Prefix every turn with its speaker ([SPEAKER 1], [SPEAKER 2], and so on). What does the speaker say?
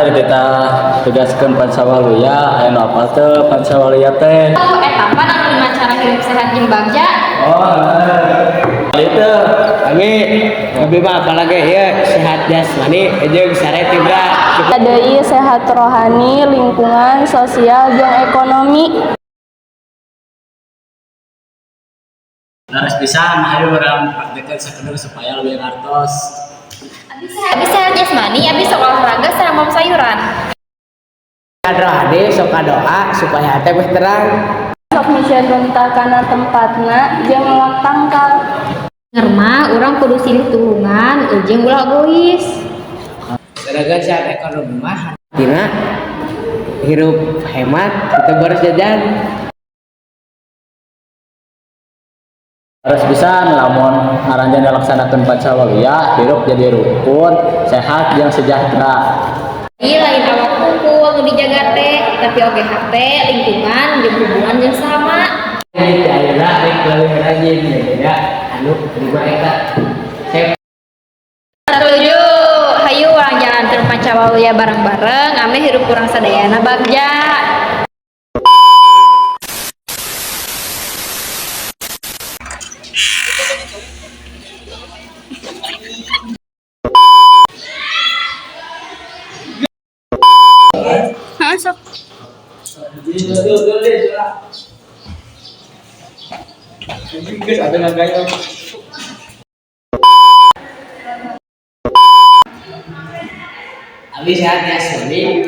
[SPEAKER 1] Kita tugaskan Pancawaluya, aya nu apal teu Pancawaluya teh?
[SPEAKER 2] Oh, eta mah anu lima cara hidup sehat jeung bagja.
[SPEAKER 1] Itu
[SPEAKER 3] Kami lebih mah apalagi ya sehat jasmani jeung sare tibra.
[SPEAKER 4] Deui sehat rohani, lingkungan, sosial, jeung ekonomi.
[SPEAKER 1] laras pisan hayu urang praktekeun sakedeuk supaya lebih ngartos.
[SPEAKER 2] Abis sehat jasmani, abis sok olahraga sareng mom sayuran.
[SPEAKER 3] Kadrohade sok doa supaya hate weh terang.
[SPEAKER 4] Sok misian gonta kana tempatna jeung melak tangkal.
[SPEAKER 2] Ngerma urang kudu silih tulungan jeung ulah egois.
[SPEAKER 3] Garaga sehat ekonomi mah dina hirup hemat kita boros jajan.
[SPEAKER 1] Laras pisan lamun aranjeun dilaksanakeun Pancawaluya, hirup jadi rukun, sehat jeung sejahtera.
[SPEAKER 2] Ieu lain awak kumpul nu dijaga teh, tapi oge hate, lingkungan jeung hubungan jeung sama.
[SPEAKER 3] Ini ayeuna rek leuwih rajin ya anu terima eta.
[SPEAKER 2] Setuju. Hayu urang jalankeun Pancawaluya bareng-bareng, ame hirup urang sadayana bagja. Masuk.
[SPEAKER 3] Abi sehat jasmani.